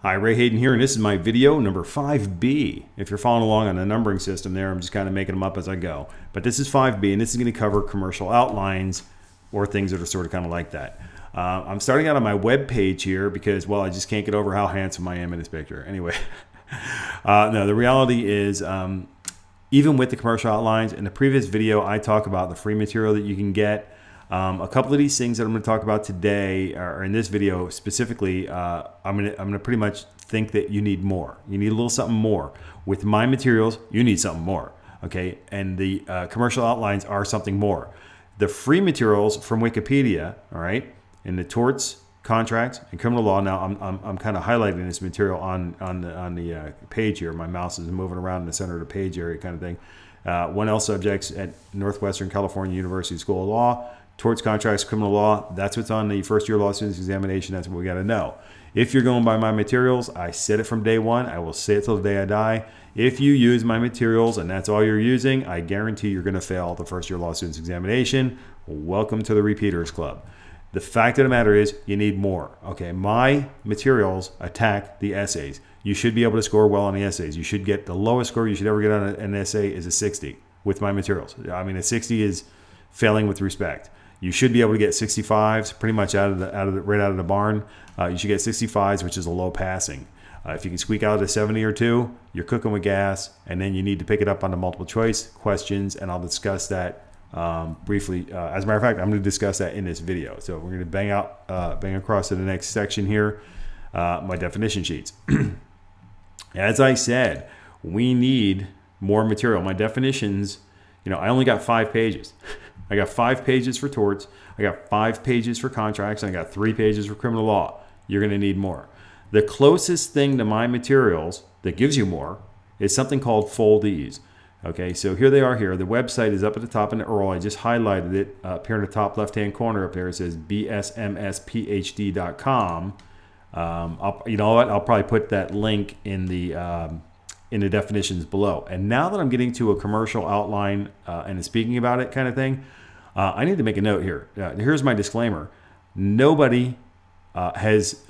Hi, Ray Hayden here, and this is my video number 5B. If you're following along on the numbering system there, I'm just kind of making them up as I go. But this is 5B, and this is going to cover commercial outlines or things that are sort of kind of like that. I'm starting out on my web page here because, well, I just can't get over how handsome I am in this picture. Anyway, no, the reality is, even with the commercial outlines, in the previous video, I talk about the free material that you can get. A couple of these things that I'm going to talk about today, or in this video specifically, I'm going to pretty much think that you need more. You need a little something more. With my materials, you need something more. Okay, and the commercial outlines are something more. The free materials from Wikipedia, all right, in the torts, contracts, and criminal law. Now I'm kind of highlighting this material on the page here. My mouse is moving around in the center of the page area, kind of thing. 1L subjects at Northwestern California University School of Law. Torts, contracts, criminal law, that's what's on the first year law students examination. That's what we got to know. If you're going by my materials, I said it from day one. I will say it till the day I die. If you use my materials and that's all you're using, I guarantee you're going to fail the first year law students examination. Welcome to the Repeaters Club. The fact of the matter is you need more. Okay, my materials attack the essays. You should be able to score well on the essays. You should get the lowest score you should ever get on an essay is a 60 with my materials. I mean, a 60 is failing with respect. You should be able to get 65s pretty much right out of the barn. You should get 65s, which is a low passing. If you can squeak out a 70 or 2, you're cooking with gas, and then you need to pick it up on the multiple choice questions, and I'll discuss that briefly. As a matter of fact, I'm going to discuss that in this video. So we're going to bang across to the next section here, my definition sheets. As I said, we need more material. My definitions, I only got 5 pages. I got 5 pages for torts. I got 5 pages for contracts. And I got 3 pages for criminal law. You're going to need more. The closest thing to my materials that gives you more is something called Foldeez. Okay, so here they are here. The website is up at the top in the URL. I just highlighted it up here in the top left-hand corner up there. It says bsmsphd.com. You know what? I'll probably put that link in the definitions below. And now that I'm getting to a commercial outline and speaking about it kind of thing, I need to make a note here. Here's my disclaimer. Nobody has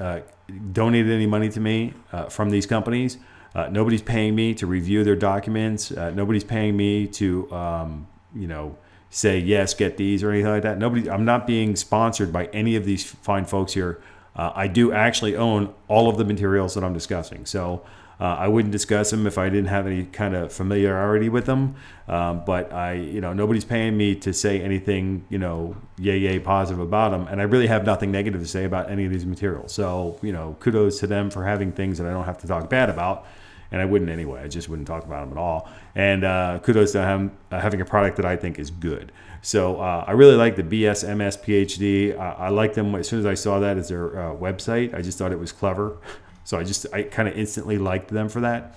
donated any money to me from these companies. Nobody's paying me to review their documents. Nobody's paying me to, say, yes, get these or anything like that. I'm not being sponsored by any of these fine folks here. I do actually own all of the materials that I'm discussing. So I wouldn't discuss them if I didn't have any kind of familiarity with them. But nobody's paying me to say anything, yay positive about them. And I really have nothing negative to say about any of these materials. So, kudos to them for having things that I don't have to talk bad about. And I wouldn't anyway. I just wouldn't talk about them at all. And kudos to them having a product that I think is good. So I really like the BSMS PhD. I like them as soon as I saw that as their website. I just thought it was clever. So I kind of instantly liked them for that.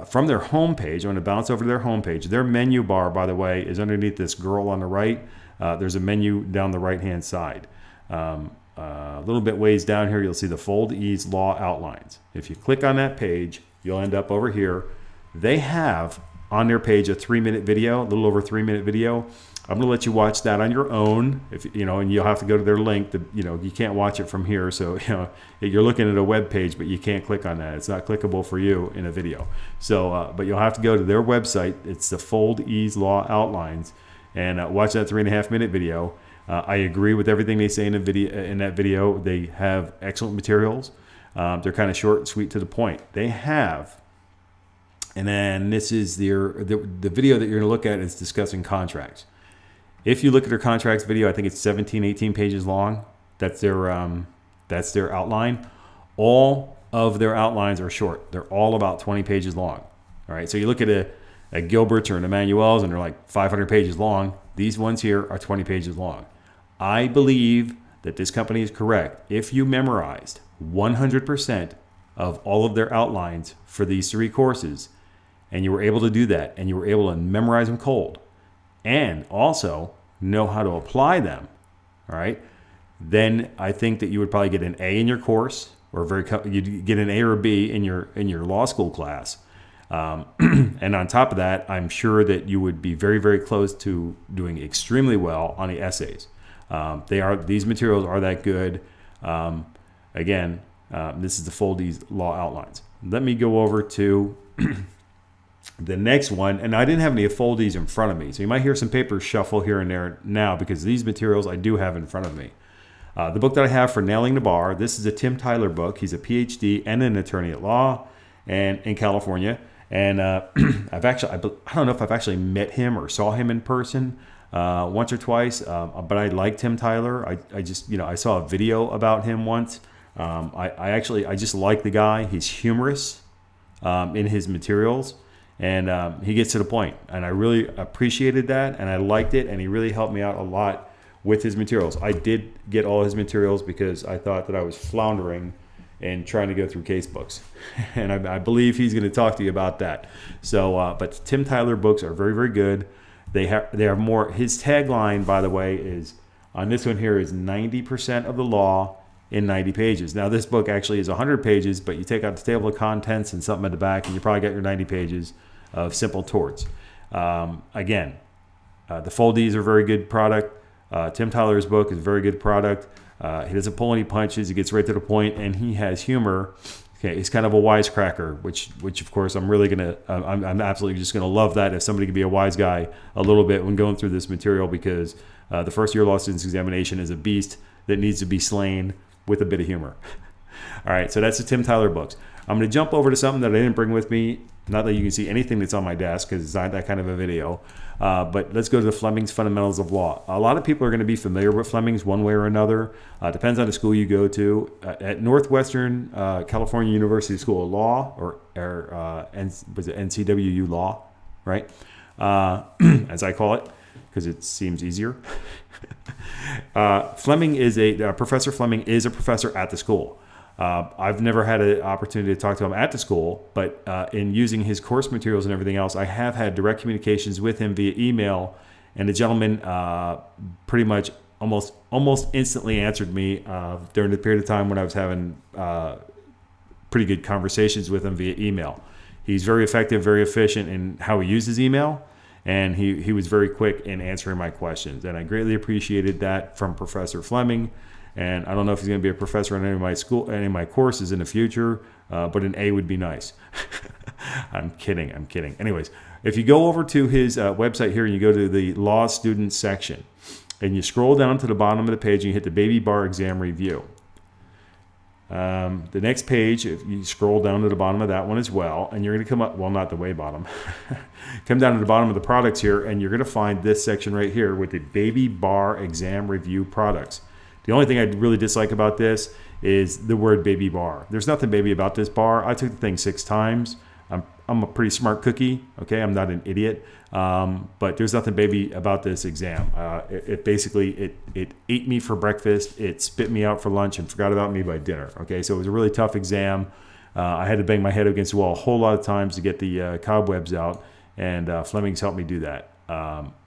From their homepage, I'm going to bounce over to their homepage. Their menu bar, by the way, is underneath this girl on the right. There's a menu down the right-hand side. A little bit ways down here, you'll see the Foldeez Law Outlines. If you click on that page, you'll end up over here. They have on their page a 3-minute video, a little over 3-minute video. I'm going to let you watch that on your own, and you'll have to go to their link. You can't watch it from here, so you're looking at a web page, but you can't click on that. It's not clickable for you in a video. So, but you'll have to go to their website. It's the Foldeez Law Outlines, and watch that 3.5-minute video. I agree with everything they say in that video. They have excellent materials. They're kind of short and sweet to the point. They have, and then this is the video that you're going to look at is discussing contracts. If you look at their contracts video, I think it's 17, 18 pages long. That's their outline. All of their outlines are short. They're all about 20 pages long. All right. So you look at a Gilbert's or an Emmanuelles, and they're like 500 pages long. These ones here are 20 pages long. I believe that this company is correct. If you memorized 100% of all of their outlines for these 3 courses, and you were able to do that, and you were able to memorize them cold, and also know how to apply them, all right, then I think that you would probably get an A in your course, or you'd get an A or a B in your law school class. And on top of that, I'm sure that you would be very, very close to doing extremely well on the essays. These materials are that good. Again, This is the Foldeez Law Outlines. Let me go over to the next one, and I didn't have any Foldeez in front of me, so you might hear some papers shuffle here and there now because these materials I do have in front of me. The book that I have for Nailing the Bar, this is a Tim Tyler book. He's a PhD and an attorney at law and in California. And I don't know if I've actually met him or saw him in person once or twice, but I like Tim Tyler. I saw a video about him once. I just like the guy. He's humorous in his materials, and he gets to the point. And I really appreciated that, and I liked it, and he really helped me out a lot with his materials. I did get all his materials because I thought that I was floundering and trying to go through case books. And I believe he's going to talk to you about that. So, but Tim Tyler books are very, very good. They have more. His tagline, by the way, is on this one here is 90% of the law in 90 pages. Now, this book actually is 100 pages, but you take out the table of contents and something at the back, and you probably got your 90 pages of simple torts. Again, the Foldeez are a very good product. Tim Tyler's book is a very good product. He doesn't pull any punches. He gets right to the point, and he has humor. Okay, he's kind of a wisecracker, which of course I'm absolutely just gonna love that if somebody could be a wise guy a little bit when going through this material, because the first year law students examination is a beast that needs to be slain with a bit of humor. All right, so that's the Tim Tyler books. I'm gonna jump over to something that I didn't bring with me. Not that you can see anything that's on my desk because it's not that kind of a video. But let's go to the Flemings Fundamentals of Law. A lot of people are going to be familiar with Flemings one way or another. Depends on the school you go to. At Northwestern California University School of Law, or was it NCWU Law, right? As I call it, because it seems easier. Professor Fleming is a professor at the school. I've never had an opportunity to talk to him at the school, but in using his course materials and everything else, I have had direct communications with him via email, and the gentleman pretty much almost instantly answered me during the period of time when I was having pretty good conversations with him via email. He's very effective, very efficient in how he uses email, and he was very quick in answering my questions, and I greatly appreciated that from Professor Fleming. And I don't know if he's going to be a professor in any of my courses in the future, but an A would be nice. I'm kidding. Anyways, if you go over to his website here and you go to the law students section and you scroll down to the bottom of the page and you hit the baby bar exam review. The next page, if you scroll down to the bottom of that one as well, and you're going to come up, well, not the way bottom, come down to the bottom of the products here, and you're going to find this section right here with the baby bar exam review products. The only thing I really dislike about this is the word baby bar. There's nothing baby about this bar. I took the thing 6 times. I'm a pretty smart cookie. Okay, I'm not an idiot. But there's nothing baby about this exam. It basically ate me for breakfast. It spit me out for lunch and forgot about me by dinner. Okay, so it was a really tough exam. I had to bang my head against the wall a whole lot of times to get the cobwebs out, and Fleming's helped me do that.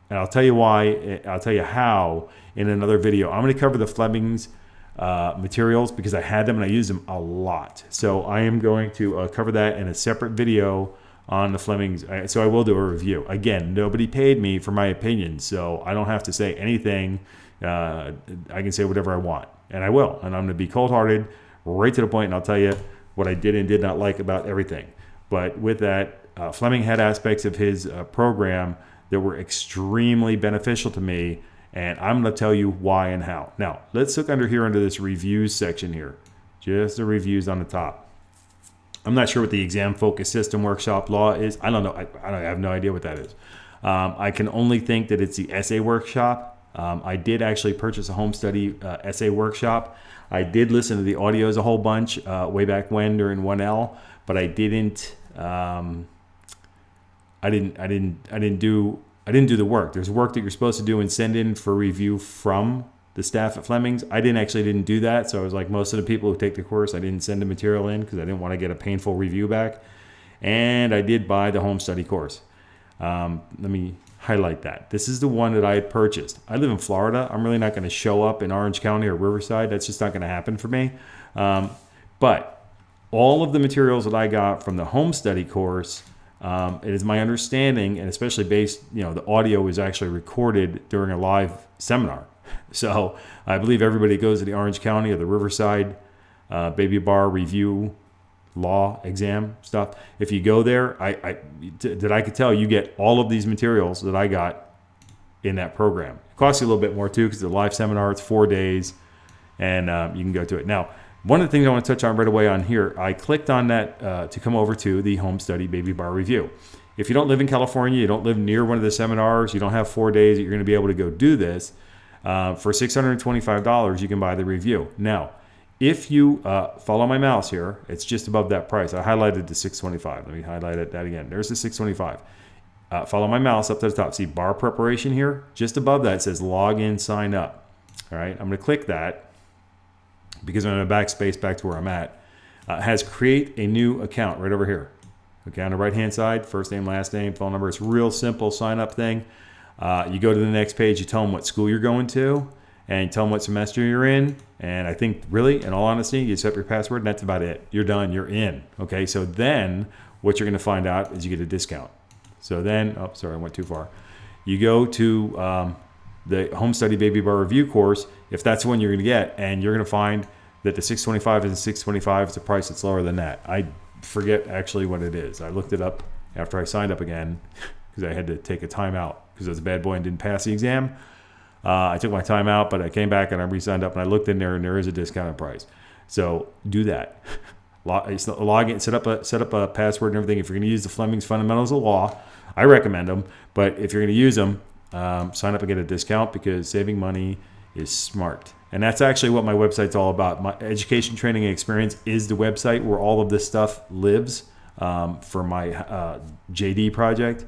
And I'll tell you why. I'll tell you how in another video. I'm going to cover the Flemings materials because I had them and I used them a lot. So I am going to cover that in a separate video on the Flemings. So I will do a review. Again, nobody paid me for my opinion, so I don't have to say anything. I can say whatever I want, and I will. And I'm going to be cold-hearted, right to the point, and I'll tell you what I did and did not like about everything. But with that, Fleming had aspects of his program that were extremely beneficial to me, and I'm going to tell you why and how. Now, let's look under this reviews section here. Just the reviews on the top. I'm not sure what the exam focus system workshop law is. I don't know. I have no idea what that is. I can only think that it's the essay workshop. I did actually purchase a home study essay workshop. I did listen to the audios a whole bunch way back when during 1L, but I didn't do the work. There's work that you're supposed to do and send in for review from the staff at Flemings. I didn't do that. So I was like most of the people who take the course, I didn't send the material in because I didn't want to get a painful review back. And I did buy the home study course. Let me highlight that. This is the one that I had purchased. I live in Florida. I'm really not going to show up in Orange County or Riverside. That's just not going to happen for me. But all of the materials that I got from the home study course, it is my understanding, and especially based, the audio was actually recorded during a live seminar. So I believe everybody goes to the Orange County or the Riverside baby bar review law exam stuff. If you go there, I could tell you get all of these materials that I got in that program. It costs you a little bit more too because it's a live seminar. It's 4 days, and you can go to it. Now, one of the things I want to touch on right away on here, I clicked on that to come over to the home study baby bar review. If you don't live in California, you don't live near one of the seminars, you don't have 4 days that you're going to be able to go do this, for $625, you can buy the review. Now, if you follow my mouse here, it's just above that price. I highlighted the $625. Let me highlight that again. There's the $625. Follow my mouse up to the top. See bar preparation here? Just above that, it says log in, sign up. All right, I'm going to click that because I'm going to backspace back to where I'm at. It has create a new account right over here. Okay, on the right-hand side, first name, last name, phone number. It's a real simple sign-up thing. You go to the next page, you tell them what school you're going to, and you tell them what semester you're in. And I think, really, in all honesty, you set your password, and that's about it. You're done. You're in. Okay, so then what you're going to find out is you get a discount. So then, oh, sorry, I went too far. You go to the Home Study Baby Bar Review course, if that's the one you're going to get, and you're going to find that the $625 is $625 is a price that's lower than that. I forget actually what it is. I looked it up after I signed up again because I had to take a time out because I was a bad boy and didn't pass the exam. I took my time out, but I came back and I re-signed up and I looked in there and there is a discounted price. So do that. Log in, set up a password and everything. If you're going to use the Flemings Fundamentals of Law, I recommend them. But if you're going to use them, sign up and get a discount because saving money is smart. And that's actually what my website's all about. My education, training, and experience is the website where all of this stuff lives for my JD project.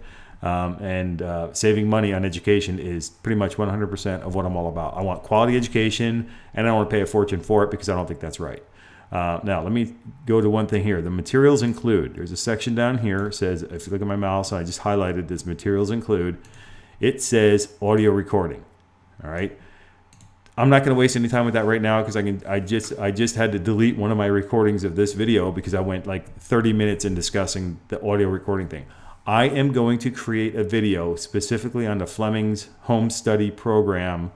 Saving money on education is pretty much 100% of what I'm all about. I want quality education, and I don't want to pay a fortune for it because I don't think that's right. Now, let me go to one thing here. The materials include. There's a section down here. It says, if you look at my mouse, I just highlighted this materials include. It says audio recording. All right. I'm not going to waste any time with that right now because I just had to delete one of my recordings of this video because I went like 30 minutes in discussing the audio recording thing. I am going to create a video specifically on the Flemings Home Study Program,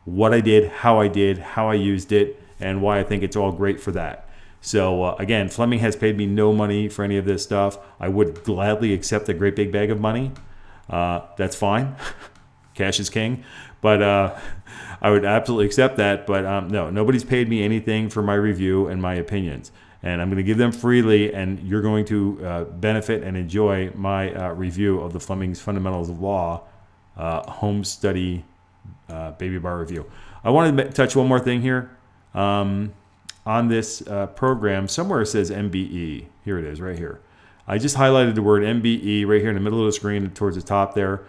what I did, how I used it, and why I think it's all great for that. So again, Fleming has paid me no money for any of this stuff. I would gladly accept a great big bag of money. That's fine. Cash is king. But I would absolutely accept that. But no, nobody's paid me anything for my review and my opinions. And I'm going to give them freely, and you're going to benefit and enjoy my review of the Flemings Fundamentals of Law Home Study Baby Bar Review. I want to touch one more thing here. On this program, somewhere it says MBE. Here it is, right here. I just highlighted the word MBE right here in the middle of the screen towards the top there.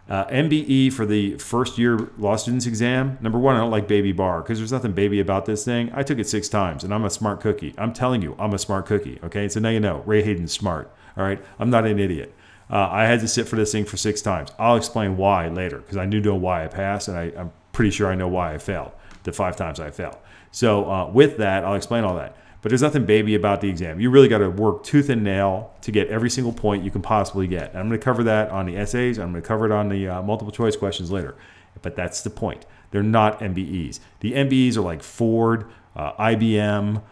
MBE for the first year law students exam. Number one, I don't like baby bar because there's nothing baby about this thing. I took it 6 times and I'm a smart cookie. I'm telling you, I'm a smart cookie. Okay, so now you know, Ray Hayden's smart. All right, I'm not an idiot. I had to sit for this thing for 6 times. I'll explain why later because I know why I passed and I'm pretty sure I know why I failed the 5 times I failed. So with that, I'll explain all that. But there's nothing baby about the exam. You really got to work tooth and nail to get every single point you can possibly get. And I'm going to cover that on the essays. I'm going to cover it on the multiple choice questions later. But that's the point. They're not MBEs. The MBEs are like Ford, IBM,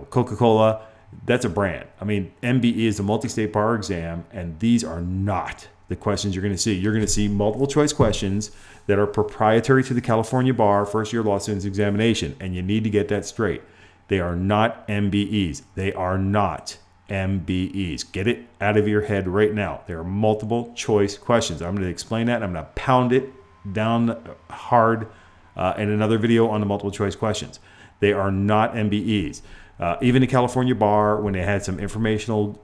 Coca-Cola. That's a brand. I mean, MBE is a multi-state bar exam, and these are not the questions you're going to see. You're going to see multiple choice questions that are proprietary to the California Bar First Year Law Students Examination, and you need to get that straight. They are not MBEs. They are not MBEs. Get it out of your head right now. There are multiple choice questions. I'm going to explain that. And I'm going to pound it down hard in another video on the multiple choice questions. They are not MBEs. Even the California Bar, when they had some informational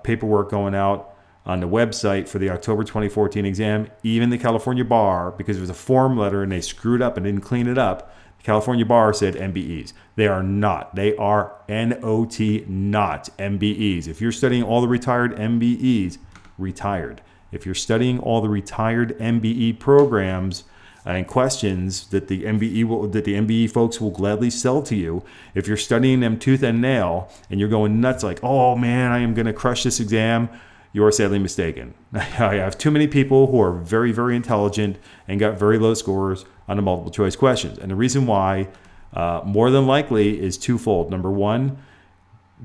paperwork going out on the website for the October 2014 exam, even the California Bar, because it was a form letter and they screwed up and didn't clean it up, California Bar said MBEs. They are not. They are NOT, not MBEs. If you're studying all the retired MBEs, retired. If you're studying all the retired MBE programs and questions that the MBE folks will gladly sell to you, if you're studying them tooth and nail and you're going nuts like, oh man, I am going to crush this exam, you are sadly mistaken. I have too many people who are very, very intelligent and got very low scores on the multiple choice questions. And the reason why more than likely is twofold. Number one,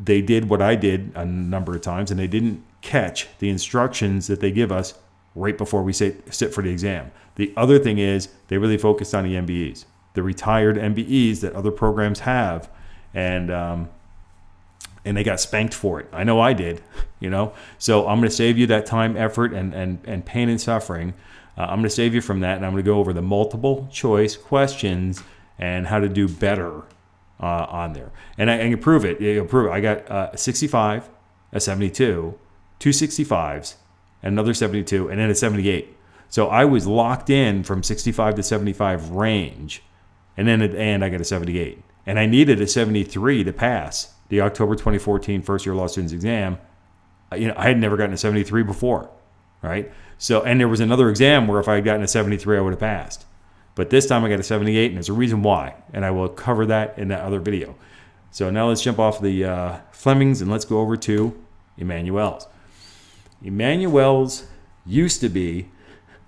they did what I did a number of times, and they didn't catch the instructions that they give us right before we sit for the exam. The other thing is they really focused on the MBEs, the retired MBEs that other programs have, and they got spanked for it. I know I did, So I'm going to save you that time, effort, and pain and suffering. I'm going to save you from that, and I'm going to go over the multiple choice questions and how to do better on there. And I can prove it. I got a 65, a 72, two 65s, another 72, and then a 78. So I was locked in from 65 to 75 range, and then at the end I got a 78. And I needed a 73 to pass the October 2014 first year law students exam. I had never gotten a 73 before, right? So, and there was another exam where if I had gotten a 73, I would have passed. But this time I got a 78, and there's a reason why, and I will cover that in that other video. So now let's jump off the Flemings and let's go over to Emmanuelles. Emmanuelles used to be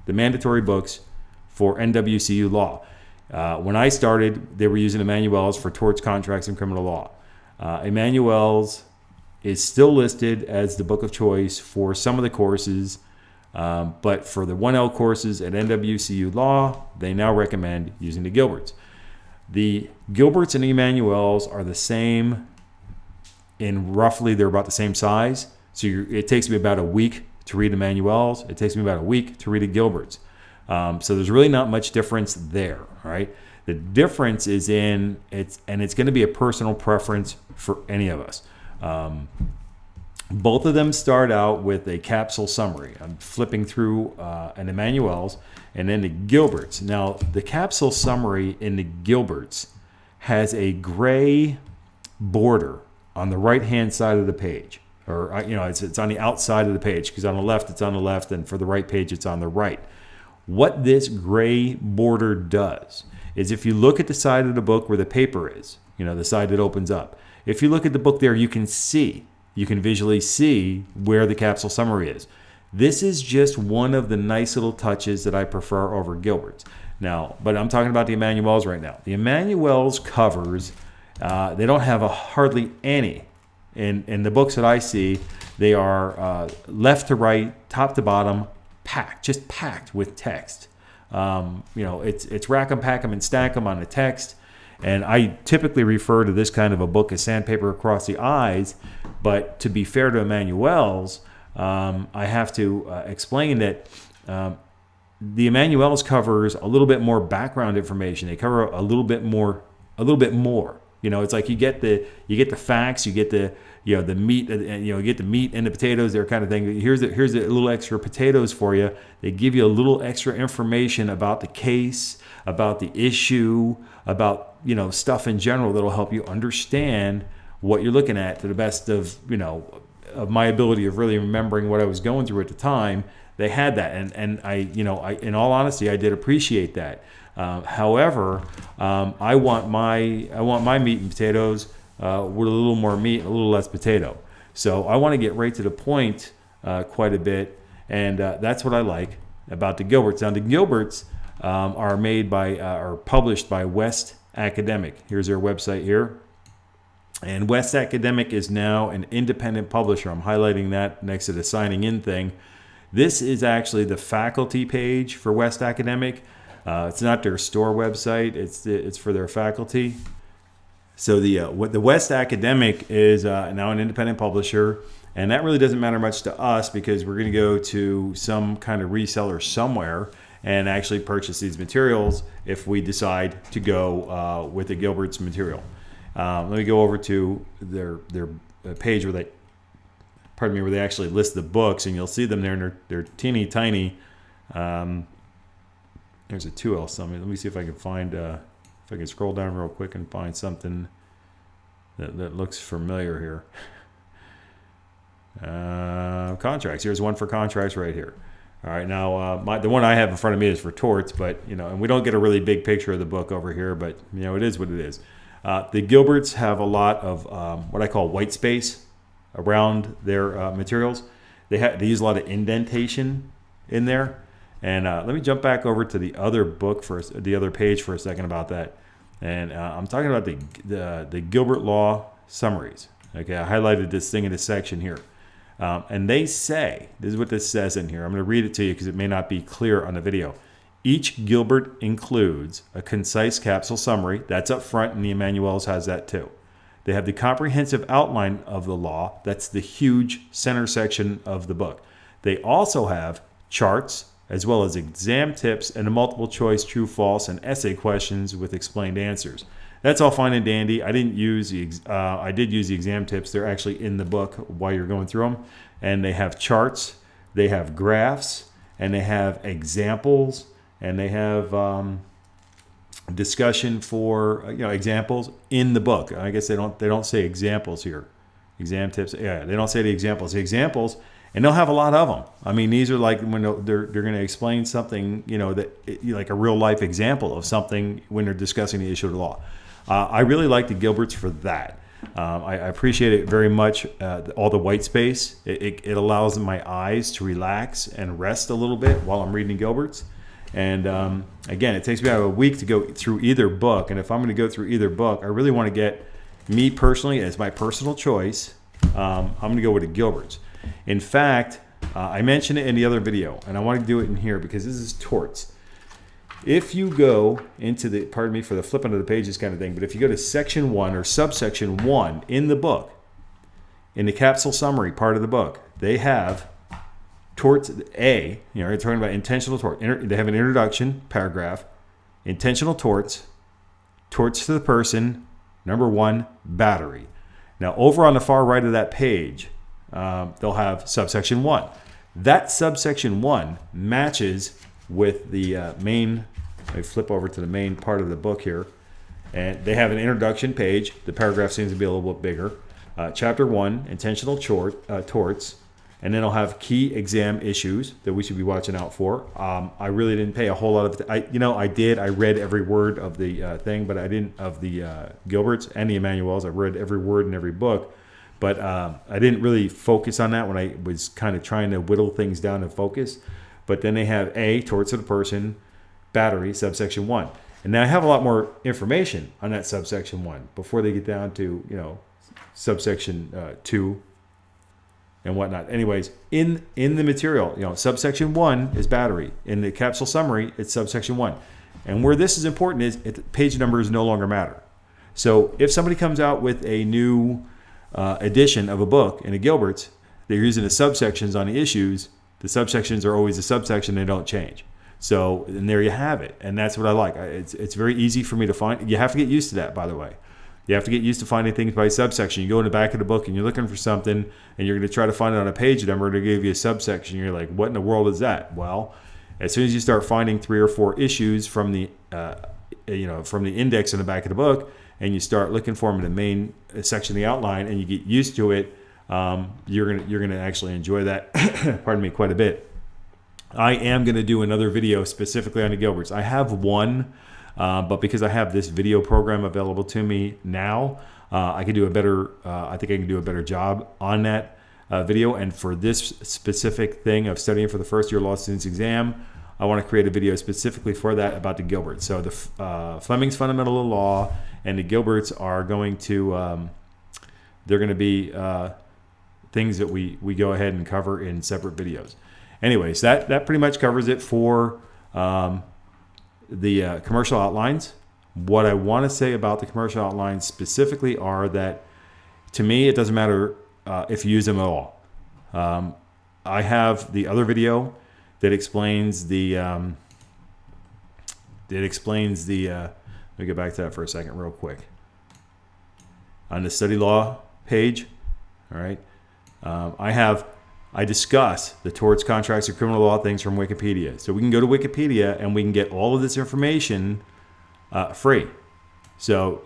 the mandatory books for NWCU law. When I started, they were using Emmanuelles for torts, contracts, and criminal law. Emmanuelles is still listed as the book of choice for some of the courses, but for the 1L courses at NWCU law, they now recommend using the Gilberts. The Gilberts and Emmanuelles are the same in roughly, they're about the same size. So it takes me about a week to read Emmanuelles. It takes me about a week to read the Gilberts. So there's really not much difference there, right? The difference is in it's going to be a personal preference for any of us. Both of them start out with a capsule summary. I'm flipping through an Emmanuelles and then the Gilberts. Now, the capsule summary in the Gilberts has a gray border on the right-hand side of the page. Or, it's on the outside of the page, because on the left, it's on the left, and for the right page, it's on the right. What this gray border does is if you look at the side of the book where the paper is, the side that opens up, if you look at the book there, you can visually see where the capsule summary is. This is just one of the nice little touches that I prefer over Gilbert's. Now, but I'm talking about the Emmanuelles right now. The Emmanuelles covers, they don't have hardly any. In the books that I see, they are left to right, top to bottom, just packed with text. It's rack 'em, pack 'em, and stack 'em on the text. And I typically refer to this kind of a book as sandpaper across the eyes. But to be fair to Emmanuelles, I have to explain that the Emmanuelles covers a little bit more background information. They cover a little bit more. It's like you get the facts, you get the meat, you get the meat and the potatoes, there kind of thing. Here's the little extra potatoes for you. They give you a little extra information about the case, about the issue, about stuff in general that'll help you understand what you're looking at to the best of my ability of really remembering what I was going through at the time. They had that, and I in all honesty, I did appreciate that. However, I want my meat and potatoes with a little more meat and a little less potato. So I want to get right to the point quite a bit, and that's what I like about the Gilberts. Now the Gilberts are published by West Academic. Here's their website here. And West Academic is now an independent publisher. I'm highlighting that next to the signing in thing. This is actually the faculty page for West Academic. It's not their store website. It's for their faculty. So the West Academic is now an independent publisher, and that really doesn't matter much to us because we're going to go to some kind of reseller somewhere and actually purchase these materials if we decide to go with the Gilbert's material. Let me go over to their page where they actually list the books, and you'll see them there, and they're teeny tiny. There's a 2L summary. Let me see if I can find, if I can scroll down real quick and find something that looks familiar here. Contracts. Here's one for contracts right here. All right, now the one I have in front of me is for torts, but and we don't get a really big picture of the book over here, but it is what it is. The Gilberts have a lot of what I call white space around their materials. They use a lot of indentation in there. And let me jump back over to the other book the other page for a second about that. And I'm talking about the Gilbert Law summaries. Okay, I highlighted this thing in this section here. And they say, this is what this says in here. I'm going to read it to you because it may not be clear on the video. Each Gilbert includes a concise capsule summary. That's up front, and the Emmanuelles has that too. They have the comprehensive outline of the law. That's the huge center section of the book. They also have charts, as well as exam tips and a multiple choice true, false, and essay questions with explained answers. That's all fine and dandy. I did use the exam tips. They're actually in the book while you're going through them. And they have charts, they have graphs, and they have examples, and they have discussion for examples in the book. I guess they don't say examples here. Exam tips. Yeah, they don't say the examples. The examples, and they'll have a lot of them. I mean, these are like when they're going to explain something, like a real life example of something when they're discussing the issue of the law. I really like the Gilberts for that. I appreciate it very much. All the white space, it allows my eyes to relax and rest a little bit while I'm reading Gilberts. And again, it takes me about a week to go through either book. And if I'm going to go through either book, I really want to get, me personally, as my personal choice, I'm going to go with the Gilberts. In fact, I mentioned it in the other video, and I want to do it in here because this is torts. If you go into the, pardon me for the flipping of the pages kind of thing, but if you go to section 1 or subsection 1 in the book, in the capsule summary part of the book, they have torts A, they're talking about intentional tort. They have an introduction paragraph, intentional torts, torts to the person, number 1, battery. Now, over on the far right of that page, they'll have subsection 1. That subsection 1 matches with the main. Let me flip over to the main part of the book here. And they have an introduction page. The paragraph seems to be a little bit bigger. Chapter 1, intentional torts. And then I'll have key exam issues that we should be watching out for. I really didn't pay a whole lot of. I read every word of the thing, but I didn't of the Gilberts and the Emmanuelles. I read every word in every book, but I didn't really focus on that when I was kind of trying to whittle things down and focus. But then they have A, torts of the person, battery, subsection 1, and now I have a lot more information on that subsection 1 before they get down to subsection 2. And whatnot. Anyways, in the material, subsection 1 is battery. In the capsule summary, it's subsection 1. And where this is important is page numbers no longer matter. So if somebody comes out with a new edition of a book in a Gilbert's, they're using the subsections on the issues. The subsections are always a subsection. They don't change. So, and there you have it. And that's what I like. It's very easy for me to find. You have to get used to that, by the way. You have to get used to finding things by subsection. You go in the back of the book and you're looking for something and you're going to try to find it on a page number to give you a subsection. You're like, what in the world is that? Well, as soon as you start finding 3 or 4 issues from the from the index in the back of the book, and you start looking for them in the main section of the outline, and you get used to it, you're gonna actually enjoy that. Pardon me, quite a bit. I am going to do another video specifically on the Gilberts. I have one. But because I have this video program available to me now, I can do a better. I think I can do a better job on that video. And for this specific thing of studying for the first year law students exam, I want to create a video specifically for that about the Gilberts. So the Flemings Fundamental Law and the Gilberts are going to. They're going to be things that we go ahead and cover in separate videos. Anyways, that pretty much covers it for. The commercial outlines. What I want to say about the commercial outlines specifically are that, to me, it doesn't matter if you use them at all. I have the other video that explains the. Let me get back to that for a second, real quick. On the study law page, all right. I discuss the torts, contracts, and criminal law things from Wikipedia. So we can go to Wikipedia and we can get all of this information free. So,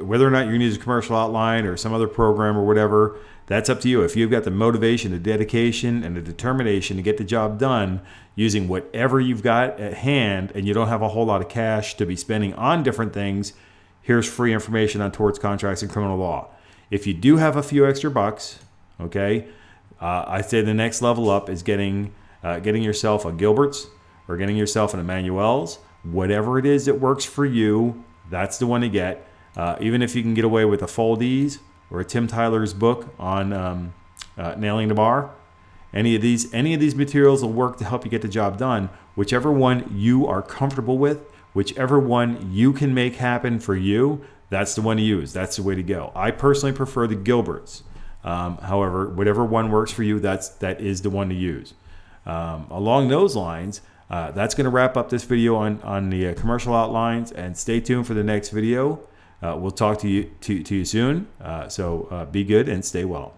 whether or not you're going to use a commercial outline or some other program or whatever, that's up to you. If you've got the motivation, the dedication, and the determination to get the job done using whatever you've got at hand, and you don't have a whole lot of cash to be spending on different things, here's free information on torts, contracts, and criminal law. If you do have a few extra bucks, okay, I say the next level up is getting yourself a Gilbert's or getting yourself an Emmanuelles. Whatever it is that works for you, that's the one to get. Even if you can get away with a Foldeez or a Tim Tyler's book on nailing the bar, any of these materials will work to help you get the job done. Whichever one you are comfortable with, whichever one you can make happen for you, that's the one to use. That's the way to go. I personally prefer the Gilberts. However, whatever one works for you, that is the one to use. Along those lines, that's going to wrap up this video on the commercial outlines, and stay tuned for the next video. We'll talk to you soon. So be good and stay well.